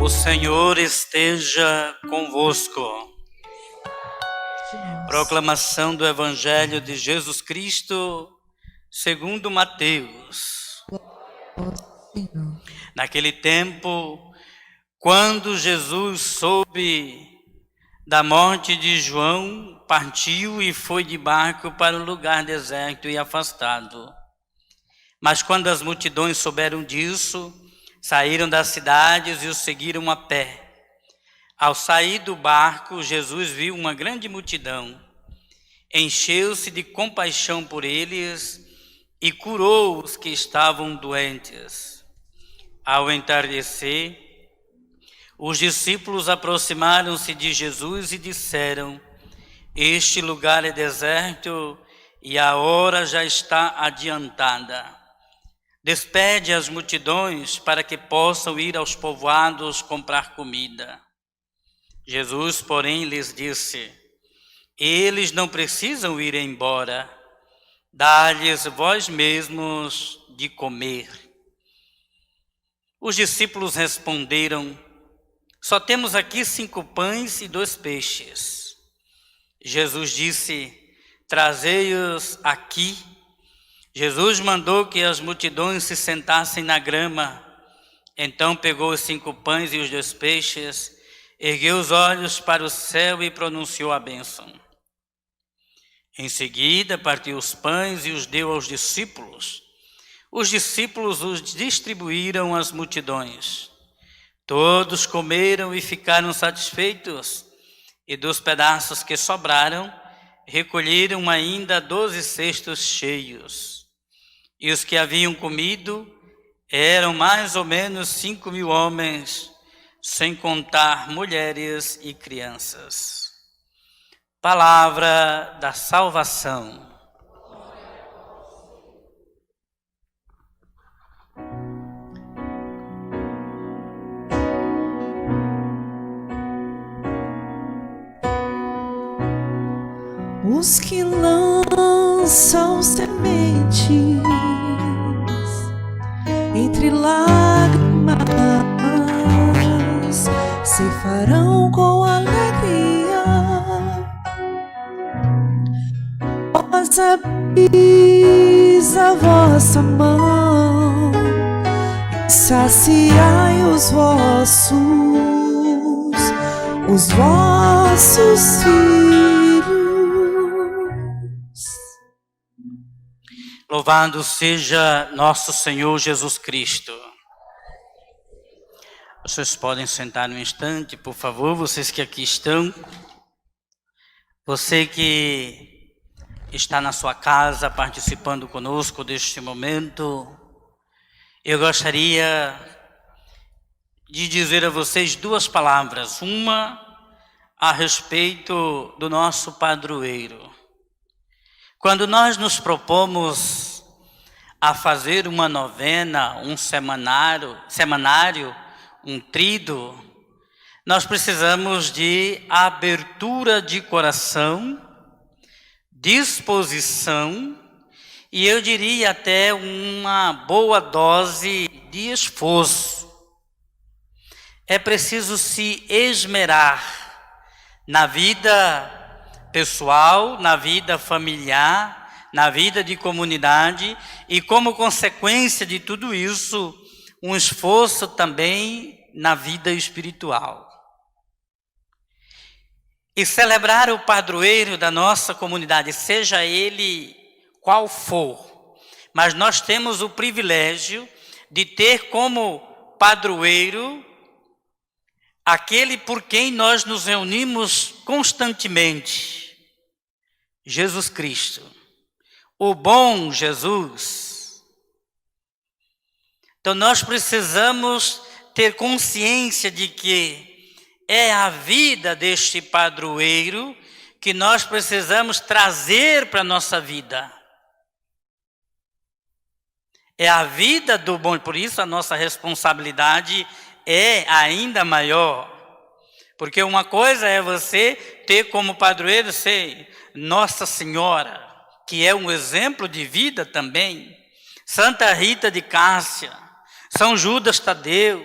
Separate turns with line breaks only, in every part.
O Senhor esteja convosco. Proclamação do Evangelho de Jesus Cristo, segundo Mateus. Naquele tempo, quando Jesus soube da morte de João, partiu e foi de barco para um lugar deserto e afastado. Mas quando as multidões souberam disso, saíram das cidades e o seguiram a pé. Ao sair do barco, Jesus viu uma grande multidão. Encheu-se de compaixão por eles e curou os que estavam doentes. Ao entardecer, os discípulos aproximaram-se de Jesus e disseram: Este lugar é deserto e a hora já está adiantada. Despede as multidões para que possam ir aos povoados comprar comida. Jesus, porém, lhes disse: Eles não precisam ir embora. Dá-lhes vós mesmos de comer. Os discípulos responderam: Só temos aqui 5 pães e 2 peixes. Jesus disse: Trazei-os aqui. Jesus mandou que as multidões se sentassem na grama. Então pegou os 5 pães e os 2 peixes, ergueu os olhos para o céu e pronunciou a bênção. Em seguida, partiu os pães e os deu aos discípulos. Os discípulos os distribuíram às multidões. Todos comeram e ficaram satisfeitos, e dos pedaços que sobraram, recolheram ainda 12 cestos cheios. E os que haviam comido eram mais ou menos 5.000 homens, sem contar mulheres e crianças. Palavra da salvação.
Os que lançam sementes entre lágrimas ceifarão com alegria. Vós abris a vossa mão e saciai os vossos filhos.
Louvado seja nosso Senhor Jesus Cristo. Vocês podem sentar um instante, por favor, vocês que aqui estão. Você que está na sua casa participando conosco deste momento. Eu gostaria de dizer a vocês 2 palavras. Uma a respeito do nosso padroeiro. Quando nós nos propomos a fazer uma novena, um semanário, um tríduo, nós precisamos de abertura de coração, disposição e eu diria até uma boa dose de esforço. É preciso se esmerar na vida pessoal, na vida familiar, na vida de comunidade e, como consequência de tudo isso, um esforço também na vida espiritual. E celebrar o padroeiro da nossa comunidade, seja ele qual for, mas nós temos o privilégio de ter como padroeiro aquele por quem nós nos reunimos constantemente, Jesus Cristo, o bom Jesus. Então nós precisamos ter consciência de que é a vida deste padroeiro que nós precisamos trazer para a nossa vida. É a vida do bom, por isso a nossa responsabilidade é ainda maior. Porque uma coisa é você ter como padroeiro ser Nossa Senhora, que é um exemplo de vida também, Santa Rita de Cássia, São Judas Tadeu,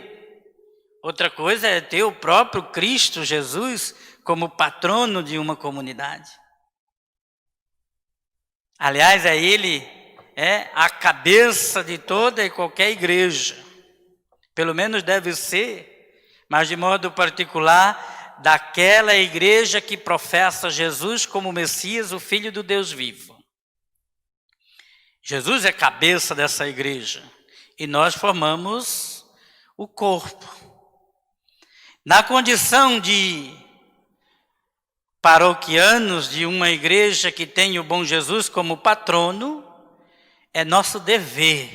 Outra coisa é ter o próprio Cristo Jesus como patrono de uma comunidade. Aliás, ele é a cabeça de toda e qualquer igreja. Pelo menos deve ser, mas de modo particular, daquela igreja que professa Jesus como Messias, o Filho do Deus vivo. Jesus é cabeça dessa igreja e nós formamos o corpo. Na condição de paroquianos de uma igreja que tem o bom Jesus como patrono, é nosso dever,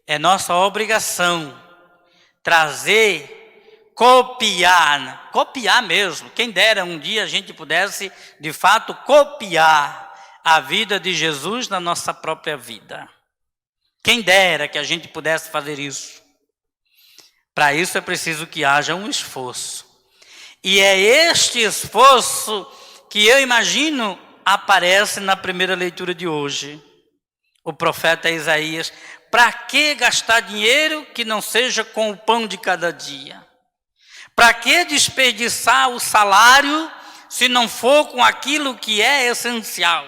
é nossa obrigação trazer, copiar mesmo. Quem dera um dia a gente pudesse, de fato, copiar a vida de Jesus na nossa própria vida. Quem dera que a gente pudesse fazer isso. Para isso é preciso que haja um esforço. E é este esforço que eu imagino aparece na primeira leitura de hoje. O profeta Isaías, para que gastar dinheiro que não seja com o pão de cada dia? Para que desperdiçar o salário se não for com aquilo que é essencial?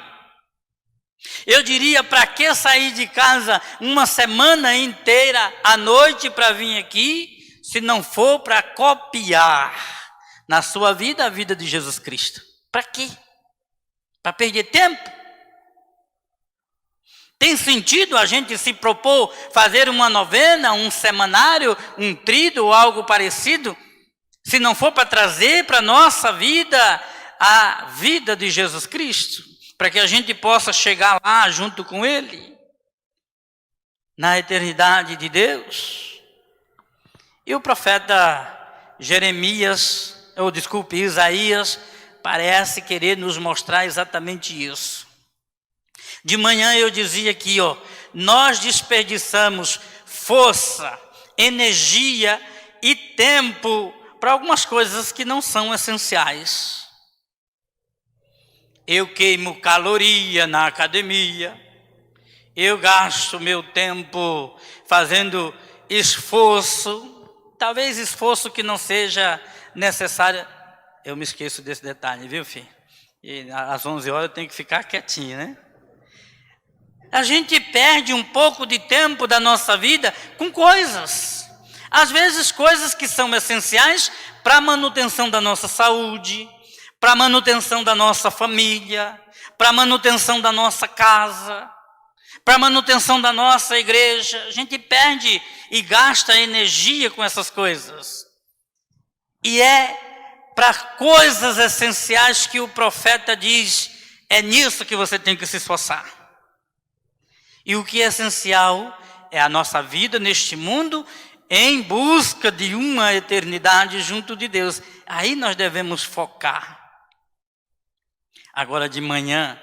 Eu diria, para que sair de casa uma semana inteira à noite para vir aqui, se não for para copiar na sua vida a vida de Jesus Cristo? Para quê? Para perder tempo? Tem sentido a gente se propor fazer uma novena, um semanário, um tríduo ou algo parecido, se não for para trazer para a nossa vida a vida de Jesus Cristo, para que a gente possa chegar lá junto com Ele, na eternidade de Deus? E o profeta Isaías, parece querer nos mostrar exatamente isso. De manhã eu dizia aqui, nós desperdiçamos força, energia e tempo para algumas coisas que não são essenciais. Eu queimo caloria na academia, eu gasto meu tempo fazendo esforço, talvez esforço que não seja necessário. Eu me esqueço desse detalhe, viu, filho? E às 11 horas eu tenho que ficar quietinho, né? A gente perde um pouco de tempo da nossa vida com coisas. Às vezes coisas que são essenciais para a manutenção da nossa saúde, para a manutenção da nossa família, para a manutenção da nossa casa, para a manutenção da nossa igreja. A gente perde e gasta energia com essas coisas. E é para coisas essenciais que o profeta diz, é nisso que você tem que se esforçar. E o que é essencial é a nossa vida neste mundo em busca de uma eternidade junto de Deus. Aí nós devemos focar. Agora de manhã,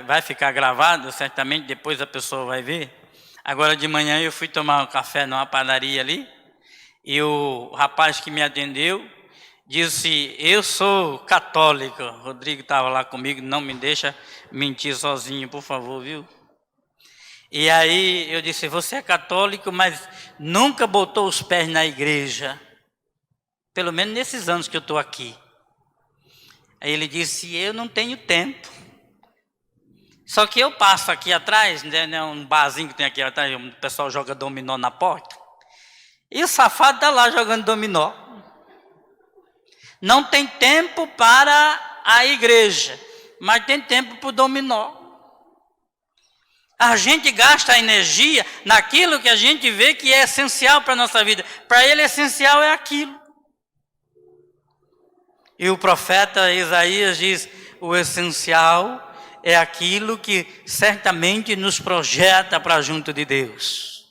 vai ficar gravado, certamente depois a pessoa vai ver. Agora de manhã eu fui tomar um café numa padaria ali, e o rapaz que me atendeu disse, eu sou católico. O Rodrigo estava lá comigo, não me deixa mentir sozinho, por favor, viu? E aí eu disse, você é católico, mas nunca botou os pés na igreja, pelo menos nesses anos que eu estou aqui. Aí ele disse, eu não tenho tempo. Só que eu passo aqui atrás, né, um barzinho que tem aqui atrás, o pessoal joga dominó na porta, e o safado está lá jogando dominó. Não tem tempo para a igreja, mas tem tempo para o dominó. A gente gasta a energia naquilo que a gente vê que é essencial para a nossa vida. Para ele, essencial é aquilo. E o profeta Isaías diz, o essencial é aquilo que certamente nos projeta para junto de Deus.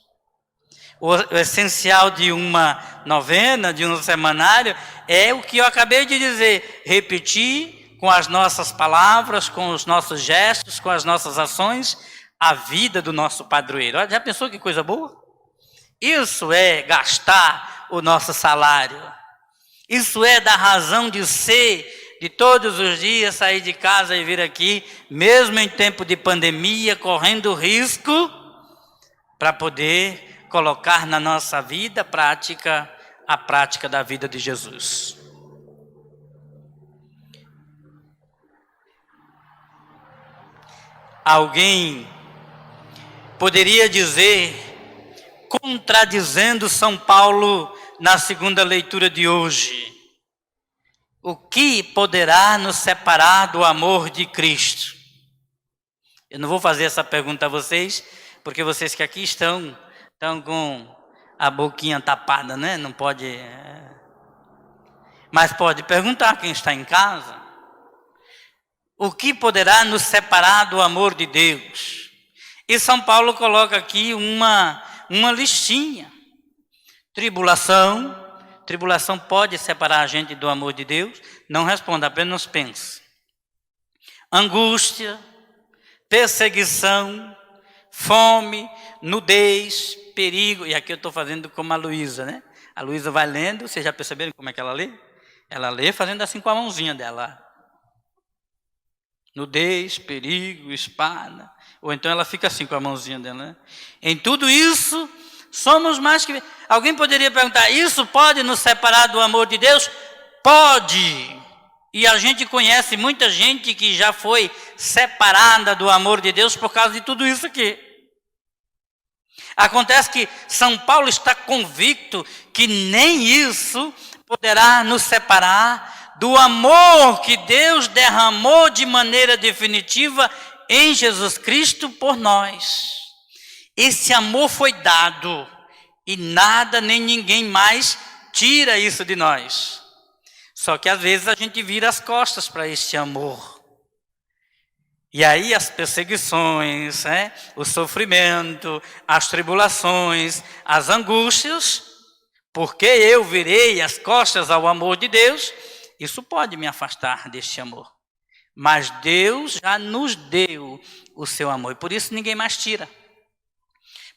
O essencial de uma novena, de um semanário, é o que eu acabei de dizer, repetir com as nossas palavras, com os nossos gestos, com as nossas ações, a vida do nosso padroeiro. Já pensou que coisa boa? Isso é gastar o nosso salário. Isso é dar razão de ser, de todos os dias sair de casa e vir aqui, mesmo em tempo de pandemia, correndo risco, para poder colocar na nossa vida prática a prática da vida de Jesus. Alguém poderia dizer, contradizendo São Paulo na segunda leitura de hoje: o que poderá nos separar do amor de Cristo? Eu não vou fazer essa pergunta a vocês, porque vocês que aqui estão com a boquinha tapada, né? Não pode. Mas pode perguntar quem está em casa. O que poderá nos separar do amor de Deus? E São Paulo coloca aqui uma listinha. Tribulação pode separar a gente do amor de Deus? Não responda, apenas pense. Angústia, perseguição, fome, nudez, perigo. E aqui eu estou fazendo como a Luísa, né? A Luísa vai lendo, vocês já perceberam como é que ela lê? Ela lê fazendo assim com a mãozinha dela. Nudez, perigo, espada. Ou então ela fica assim com a mãozinha dela, né? Em tudo isso, somos mais que... Alguém poderia perguntar, isso pode nos separar do amor de Deus? Pode! E a gente conhece muita gente que já foi separada do amor de Deus por causa de tudo isso aqui. Acontece que São Paulo está convicto que nem isso poderá nos separar do amor que Deus derramou de maneira definitiva em Jesus Cristo por nós. Esse amor foi dado e nada nem ninguém mais tira isso de nós. Só que às vezes a gente vira as costas para este amor. E aí as perseguições, o sofrimento, as tribulações, as angústias, porque eu virei as costas ao amor de Deus, isso pode me afastar deste amor. Mas Deus já nos deu o seu amor, e por isso ninguém mais tira.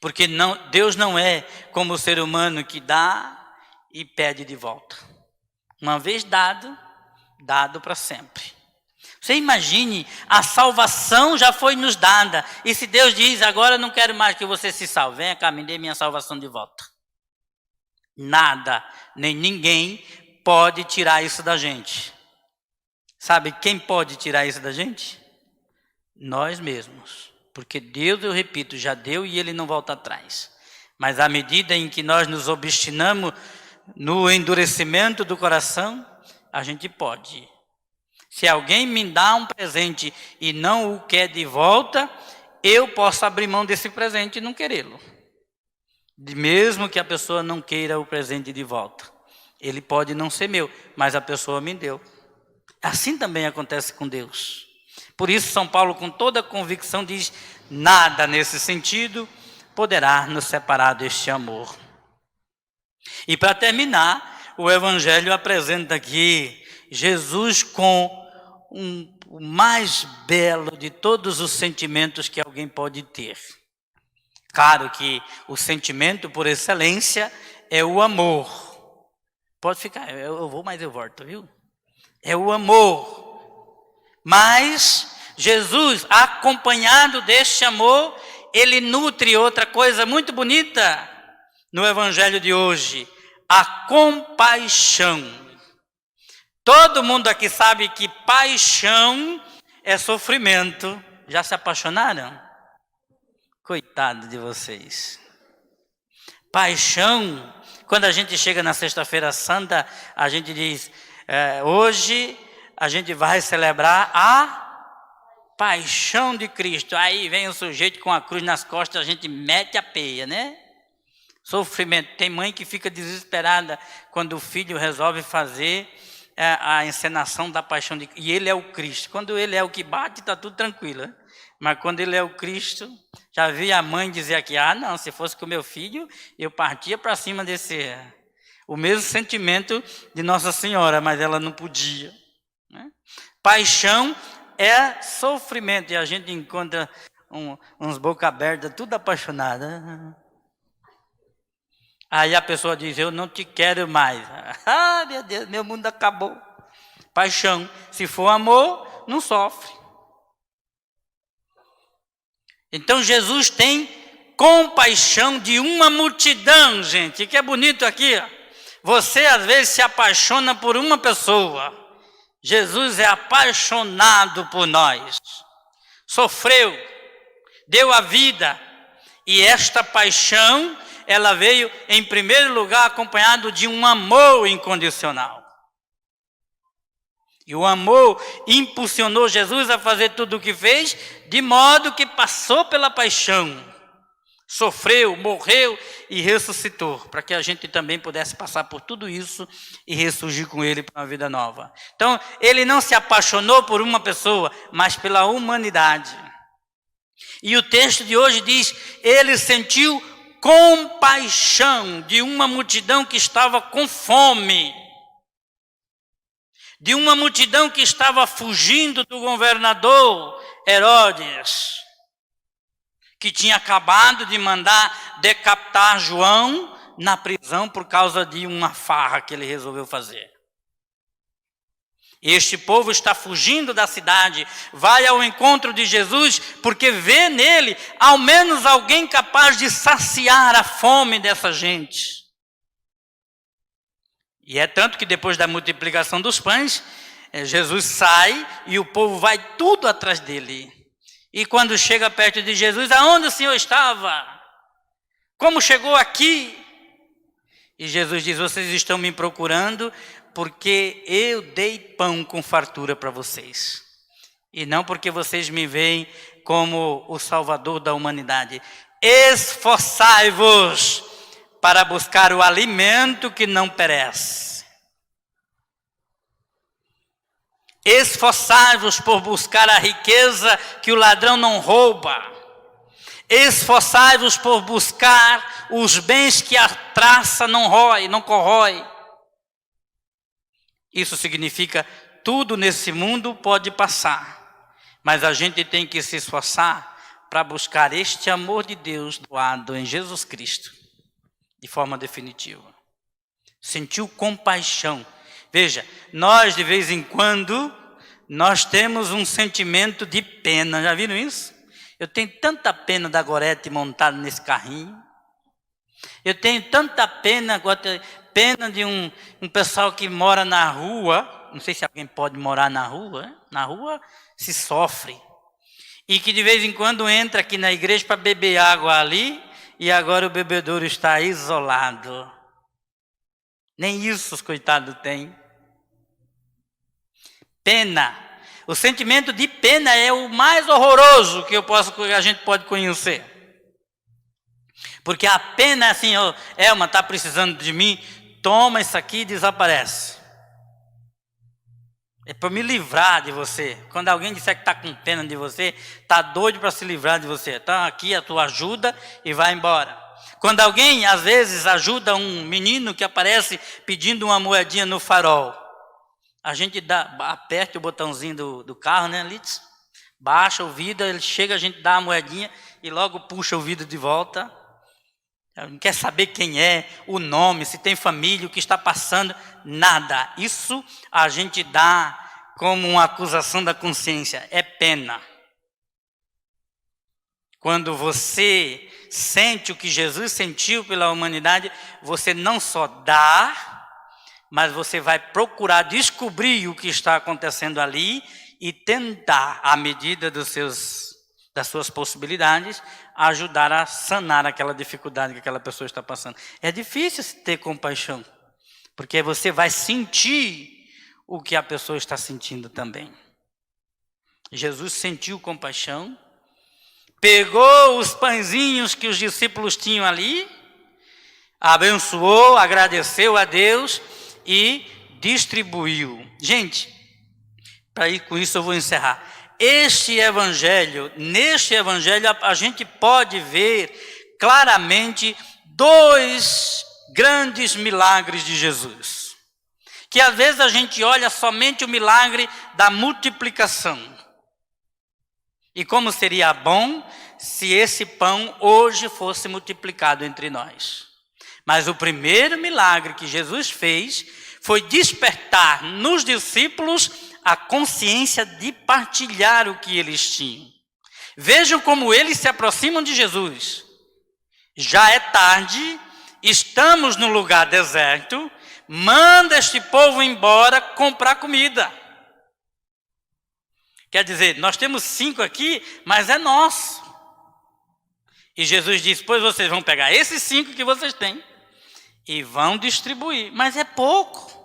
Porque Deus não é como o ser humano que dá e pede de volta. Uma vez dado, dado para sempre. Você imagine, a salvação já foi nos dada. E se Deus diz, agora eu não quero mais que você se salve, vem cá, me dê minha salvação de volta. Nada, nem ninguém pode tirar isso da gente. Sabe quem pode tirar isso da gente? Nós mesmos. Porque Deus, eu repito, já deu e Ele não volta atrás. Mas à medida em que nós nos obstinamos no endurecimento do coração, a gente pode. Se alguém me dá um presente e não o quer de volta, eu posso abrir mão desse presente e não querê-lo. Mesmo que a pessoa não queira o presente de volta. Ele pode não ser meu, mas a pessoa me deu. Assim também acontece com Deus. Por isso São Paulo, com toda a convicção, diz, nada nesse sentido poderá nos separar deste amor. E para terminar, o Evangelho apresenta aqui Jesus com o mais belo de todos os sentimentos que alguém pode ter. Claro que o sentimento por excelência é o amor. Pode ficar, eu vou, mas eu volto, viu? É o amor. Mas Jesus, acompanhado deste amor, ele nutre outra coisa muito bonita no Evangelho de hoje, a compaixão. Todo mundo aqui sabe que paixão é sofrimento. Já se apaixonaram? Coitado de vocês. Paixão, quando a gente chega na Sexta-feira Santa, a gente diz, hoje a gente vai celebrar a paixão de Cristo. Aí vem o sujeito com a cruz nas costas, a gente mete a peia, né? Sofrimento. Tem mãe que fica desesperada quando o filho resolve fazer a encenação da paixão de Cristo. E ele é o Cristo. Quando ele é o que bate, está tudo tranquilo, né? Mas quando ele é o Cristo, já vi a mãe dizer aqui, não, se fosse com meu filho, eu partia para cima desse... O mesmo sentimento de Nossa Senhora, mas ela não podia, né? Paixão é sofrimento, e a gente encontra uns boca aberta, tudo apaixonada. Aí a pessoa diz, eu não te quero mais. Ah, meu Deus, meu mundo acabou. Paixão, se for amor, não sofre. Então Jesus tem compaixão de uma multidão, gente, que é bonito aqui, ó. Você às vezes se apaixona por uma pessoa. Jesus é apaixonado por nós. Sofreu, deu a vida. E esta paixão, ela veio em primeiro lugar acompanhado de um amor incondicional. E o amor impulsionou Jesus a fazer tudo o que fez, de modo que passou pela paixão. Sofreu, morreu e ressuscitou, para que a gente também pudesse passar por tudo isso e ressurgir com ele para uma vida nova. Então, ele não se apaixonou por uma pessoa, mas pela humanidade. E o texto de hoje diz, ele sentiu compaixão de uma multidão que estava com fome, de uma multidão que estava fugindo do governador Herodes, que tinha acabado de mandar decapitar João na prisão por causa de uma farra que ele resolveu fazer. Este povo está fugindo da cidade, vai ao encontro de Jesus, porque vê nele ao menos alguém capaz de saciar a fome dessa gente. E é tanto que depois da multiplicação dos pães, Jesus sai e o povo vai tudo atrás dele. E quando chega perto de Jesus, aonde o Senhor estava? Como chegou aqui? E Jesus diz, vocês estão me procurando porque eu dei pão com fartura para vocês. E não porque vocês me veem como o Salvador da humanidade. Esforçai-vos para buscar o alimento que não perece. Esforçai-vos por buscar a riqueza que o ladrão não rouba. Esforçai-vos por buscar os bens que a traça não rói, não corrói. Isso significa tudo nesse mundo pode passar, mas a gente tem que se esforçar para buscar este amor de Deus doado em Jesus Cristo, de forma definitiva. Sentiu compaixão. Veja, nós de vez em quando, nós temos um sentimento de pena, já viram isso? Eu tenho tanta pena da Gorete montada nesse carrinho. Eu tenho tanta pena de um pessoal que mora na rua, não sei se alguém pode morar na rua se sofre. E que de vez em quando entra aqui na igreja para beber água ali, e agora o bebedouro está isolado. Nem isso os coitados têm. Pena. O sentimento de pena é o mais horroroso que a gente pode conhecer. Porque a pena é assim, Elma, está precisando de mim? Toma isso aqui e desaparece. É para me livrar de você. Quando alguém disser que está com pena de você, está doido para se livrar de você. Então aqui a tua ajuda e vai embora. Quando alguém, às vezes, ajuda um menino que aparece pedindo uma moedinha no farol, a gente aperta o botãozinho do carro, né, Litz? Baixa o vidro, ele chega, a gente dá a moedinha e logo puxa o vidro de volta. Não quer saber quem é, o nome, se tem família, o que está passando, nada. Isso a gente dá como uma acusação da consciência, é pena. Quando você sente o que Jesus sentiu pela humanidade, você não só dá, mas você vai procurar descobrir o que está acontecendo ali e tentar, à medida das suas possibilidades, ajudar a sanar aquela dificuldade que aquela pessoa está passando. É difícil ter compaixão, porque você vai sentir o que a pessoa está sentindo também. Jesus sentiu compaixão, pegou os pãezinhos que os discípulos tinham ali, abençoou, agradeceu a Deus e distribuiu. Gente, para ir com isso eu vou encerrar. Neste evangelho a gente pode ver claramente dois grandes milagres de Jesus. Que às vezes a gente olha somente o milagre da multiplicação. E como seria bom se esse pão hoje fosse multiplicado entre nós. Mas o primeiro milagre que Jesus fez foi despertar nos discípulos a consciência de partilhar o que eles tinham. Vejam como eles se aproximam de Jesus. Já é tarde, estamos no lugar deserto, manda este povo embora comprar comida. Quer dizer, nós temos 5 aqui, mas é nosso. E Jesus disse, pois vocês vão pegar esses 5 que vocês têm e vão distribuir, mas é pouco.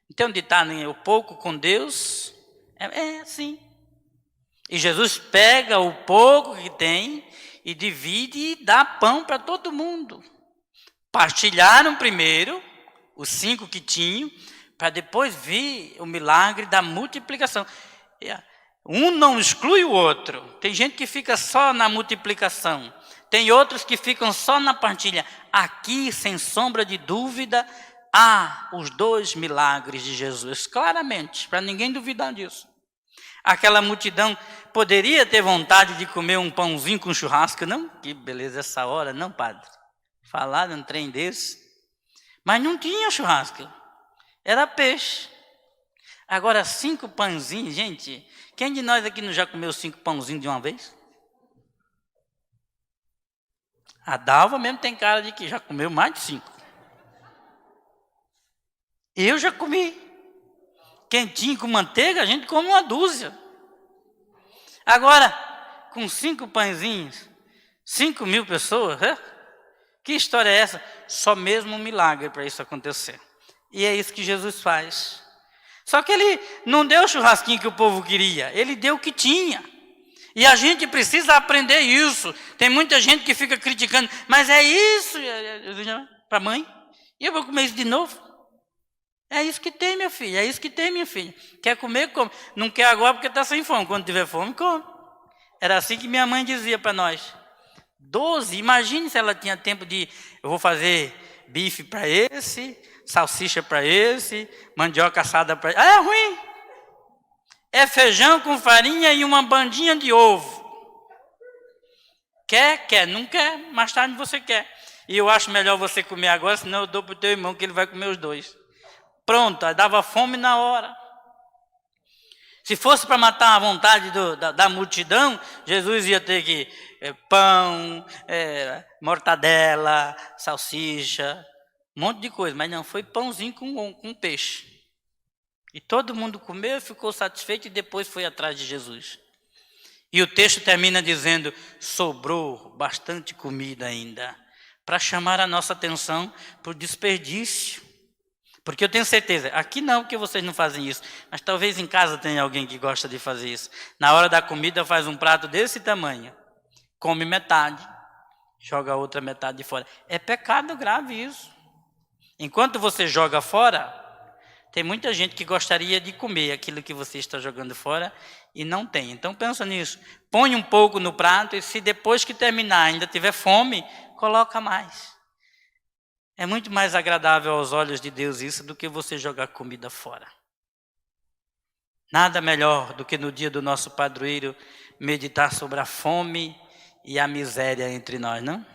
Então, ditado o pouco com Deus, é assim. E Jesus pega o pouco que tem e divide e dá pão para todo mundo. Partilharam primeiro os 5 que tinham, para depois vir o milagre da multiplicação. Um não exclui o outro. Tem gente que fica só na multiplicação. Tem outros que ficam só na partilha. Aqui, sem sombra de dúvida, há os 2 milagres de Jesus, claramente, para ninguém duvidar disso. Aquela multidão poderia ter vontade de comer um pãozinho com churrasco, não? Que beleza essa hora, não, padre? Falaram um trem desse. Mas não tinha churrasco, era peixe. Agora 5 pãezinhos, gente, quem de nós aqui não já comeu 5 pãozinhos de uma vez? A Dalva mesmo tem cara de que já comeu mais de 5. Eu já comi. Quentinho com manteiga, a gente come uma dúzia. Agora, com 5 pãezinhos, 5.000 pessoas, que história é essa? Só mesmo um milagre para isso acontecer. E é isso que Jesus faz. Só que ele não deu o churrasquinho que o povo queria, ele deu o que tinha. E a gente precisa aprender isso. Tem muita gente que fica criticando, mas é isso, para a mãe, e eu vou comer isso de novo? É isso que tem, meu filho, é isso que tem, minha filha. Quer comer, come. Não quer agora porque está sem fome. Quando tiver fome, come. Era assim que minha mãe dizia para nós. 12, imagine se ela tinha tempo de, eu vou fazer bife para esse, salsicha para esse, mandioca assada para esse. É ruim. É feijão com farinha e uma bandinha de ovo. Quer, não quer, mais tarde você quer. E eu acho melhor você comer agora, senão eu dou para o teu irmão que ele vai comer os 2. Pronto, dava fome na hora. Se fosse para matar a vontade da multidão, Jesus ia ter que pão, mortadela, salsicha, um monte de coisa. Mas não, foi pãozinho com peixe. E todo mundo comeu, ficou satisfeito e depois foi atrás de Jesus. E o texto termina dizendo, sobrou bastante comida ainda, para chamar a nossa atenção para o desperdício. Porque eu tenho certeza, aqui não, que vocês não fazem isso, mas talvez em casa tenha alguém que gosta de fazer isso. Na hora da comida faz um prato desse tamanho, come metade, joga a outra metade de fora. É pecado grave isso. Enquanto você joga fora, tem muita gente que gostaria de comer aquilo que você está jogando fora e não tem. Então pensa nisso, põe um pouco no prato e se depois que terminar ainda tiver fome, coloca mais. É muito mais agradável aos olhos de Deus isso do que você jogar comida fora. Nada melhor do que no dia do nosso padroeiro meditar sobre a fome e a miséria entre nós, não?